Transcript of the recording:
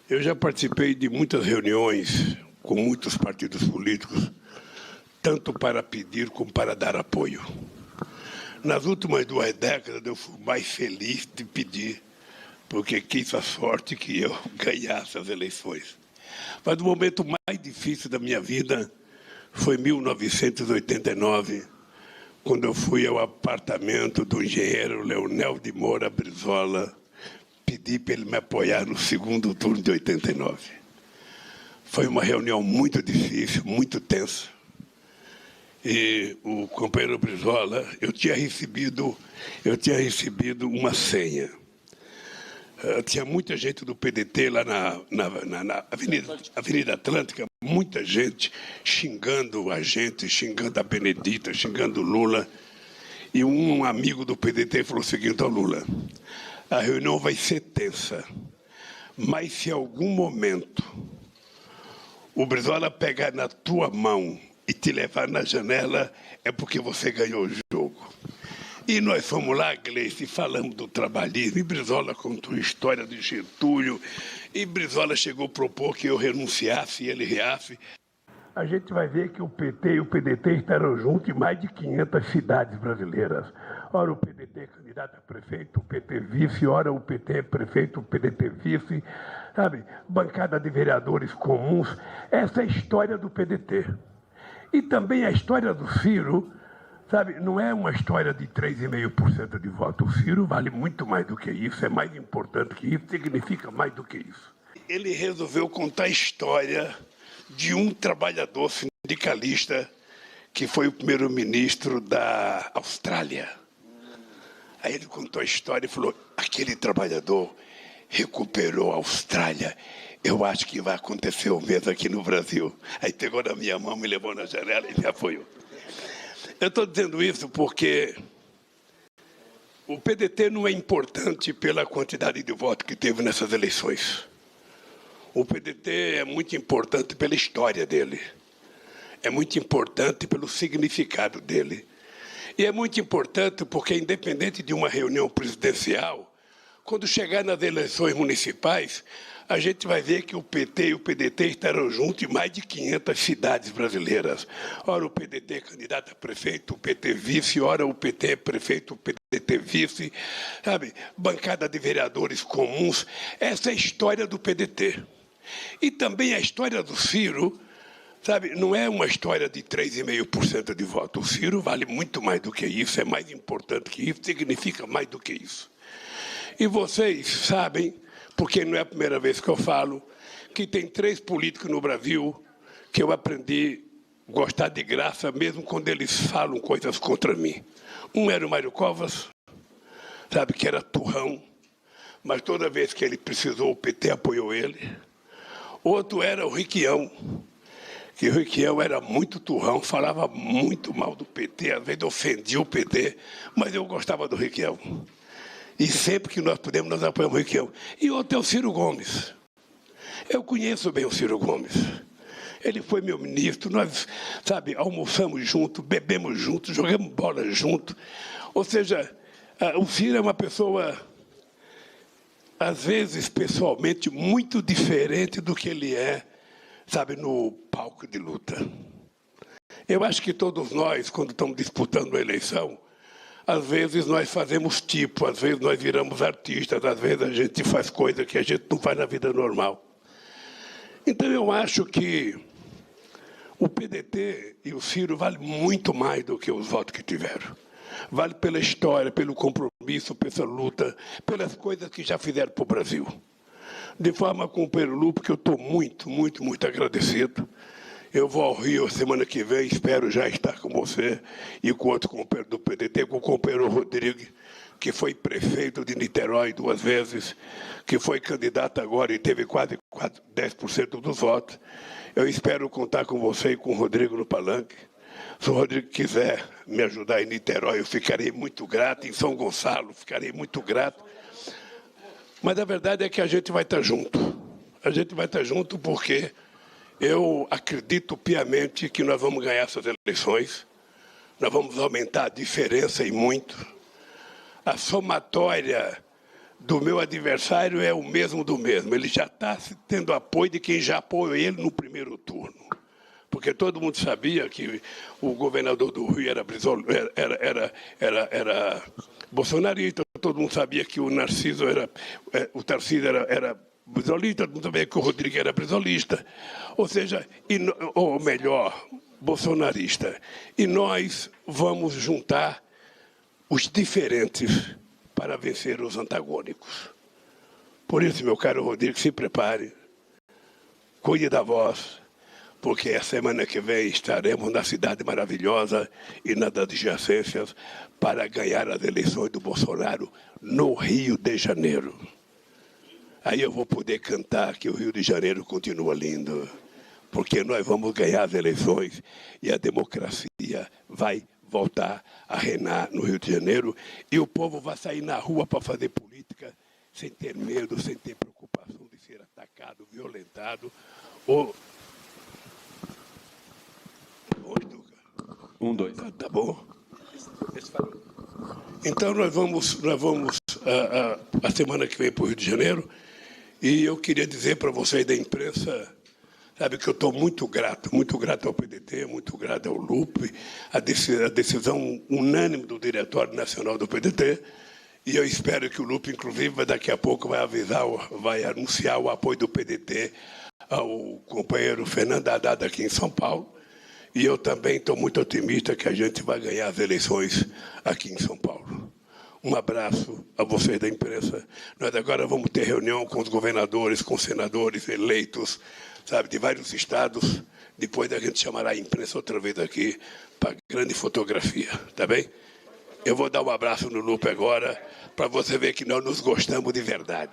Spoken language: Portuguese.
Eu já participei de muitas reuniões com muitos partidos políticos, tanto para pedir como para dar apoio. Nas últimas 2 décadas, eu fui mais feliz de pedir, porque quis a sorte que eu ganhasse as eleições. Mas o momento mais difícil da minha vida foi em 1989, quando eu fui ao apartamento do engenheiro Leonel de Moura Brizola, pedi para ele me apoiar no segundo turno de 89. Foi uma reunião muito difícil, muito tensa. E o companheiro Brizola, eu tinha recebido uma senha. Tinha muita gente do PDT lá na Avenida Atlântica, muita gente xingando a gente, xingando a Benedita, xingando o Lula. E um amigo do PDT falou o seguinte ao Lula: a reunião vai ser tensa, mas se em algum momento o Brizola pegar na tua mão e te levar na janela, é porque você ganhou o jogo. E nós fomos lá, Gleice, e falamos do trabalhismo, e Brizola contou a história de Getúlio, e Brizola chegou a propor que eu renunciasse e ele reasse. A gente vai ver que o PT e o PDT estarão juntos em mais de 500 cidades brasileiras. Ora o PDT é candidato a prefeito, o PT vice, ora o PT é prefeito, o PDT vice, sabe? Bancada de vereadores comuns. Essa é a história do PDT. E também a história do Ciro, sabe? Não é uma história de 3,5% de voto. O Ciro vale muito mais do que isso, é mais importante que isso, significa mais do que isso. Ele resolveu contar a história de um trabalhador sindicalista que foi o primeiro-ministro da Austrália. Aí ele contou a história e falou: aquele trabalhador recuperou a Austrália, eu acho que vai acontecer o mesmo aqui no Brasil. Aí pegou na minha mão, me levou na janela e me apoiou. Eu estou dizendo isso porque o PDT não é importante pela quantidade de votos que teve nessas eleições. O PDT é muito importante pela história dele. É muito importante pelo significado dele. E é muito importante porque, independente de uma reunião presidencial, quando chegar nas eleições municipais, a gente vai ver que o PT e o PDT estarão juntos em mais de 500 cidades brasileiras. Ora o PDT é candidato a prefeito, o PT vice, ora o PT é prefeito, o PDT vice, sabe? Bancada de vereadores comuns. Essa é a história do PDT. E também a história do Ciro, sabe, não é uma história de 3,5% de voto. O Ciro vale muito mais do que isso, é mais importante que isso, significa mais do que isso. E vocês sabem, porque não é a primeira vez que eu falo, que tem 3 políticos no Brasil que eu aprendi a gostar de graça, mesmo quando eles falam coisas contra mim. Um era o Mário Covas, sabe, que era turrão, mas toda vez que ele precisou, o PT apoiou ele. Outro era o Requião, que o Requião era muito turrão, falava muito mal do PT, às vezes ofendia o PT, mas eu gostava do Requião. E sempre que nós podemos, nós apoiamos o Requião. E outro é o Ciro Gomes. Eu conheço bem o Ciro Gomes. Ele foi meu ministro, nós, sabe, almoçamos juntos, bebemos juntos, jogamos bola juntos. Ou seja, o Ciro é uma pessoa, às vezes, pessoalmente, muito diferente do que ele é, sabe, no palco de luta. Eu acho que todos nós, quando estamos disputando a eleição, às vezes nós fazemos tipo, às vezes nós viramos artistas, às vezes a gente faz coisa que a gente não faz na vida normal. Então eu acho que o PDT e o Ciro valem muito mais do que os votos que tiveram. Vale pela história, pelo compromisso, pela luta, pelas coisas que já fizeram para o Brasil. De forma, companheiro Lu, porque eu estou muito, muito, muito agradecido. Eu vou ao Rio semana que vem, espero já estar com você e com outro companheiro do PDT, com o companheiro Rodrigo, que foi prefeito de Niterói 2 vezes, que foi candidato agora e teve quase 10% dos votos. Eu espero contar com você e com o Rodrigo no palanque. Se o Rodrigo quiser me ajudar em Niterói, eu ficarei muito grato. Em São Gonçalo, ficarei muito grato. Mas a verdade é que a gente vai estar junto. A gente vai estar junto porque eu acredito piamente que nós vamos ganhar essas eleições. Nós vamos aumentar a diferença e muito. A somatória do meu adversário é o mesmo do mesmo. Ele já está tendo apoio de quem já apoiou ele no primeiro turno. Porque todo mundo sabia que o governador do Rio era bolsonarista, todo mundo sabia que o Tarcísio era brisolista, todo mundo sabia que o Rodrigo era brisolista, ou seja, ou melhor, bolsonarista. E nós vamos juntar os diferentes para vencer os antagônicos. Por isso, meu caro Rodrigo, se prepare, cuide da voz, porque a semana que vem estaremos na cidade maravilhosa e nas adjacências para ganhar as eleições do Bolsonaro no Rio de Janeiro. Aí eu vou poder cantar que o Rio de Janeiro continua lindo, porque nós vamos ganhar as eleições e a democracia vai voltar a reinar no Rio de Janeiro e o povo vai sair na rua para fazer política sem ter medo, sem ter preocupação de ser atacado, violentado ou... Oi, Duca. 1, 2. Tá bom. Então nós vamos a semana que vem para o Rio de Janeiro e eu queria dizer para vocês da imprensa, sabe, que eu estou muito grato ao PDT, muito grato ao Lupe, a decisão unânime do Diretório Nacional do PDT, e eu espero que o Lupe, inclusive, daqui a pouco vai anunciar o apoio do PDT ao companheiro Fernando Haddad aqui em São Paulo, e eu também estou muito otimista que a gente vai ganhar as eleições aqui em São Paulo. Um abraço a vocês da imprensa. Nós agora vamos ter reunião com os governadores, com os senadores eleitos, sabe, de vários estados. Depois a gente chamará a imprensa outra vez aqui para grande fotografia, tá bem? Eu vou dar um abraço no Lupe agora, para você ver que nós nos gostamos de verdade.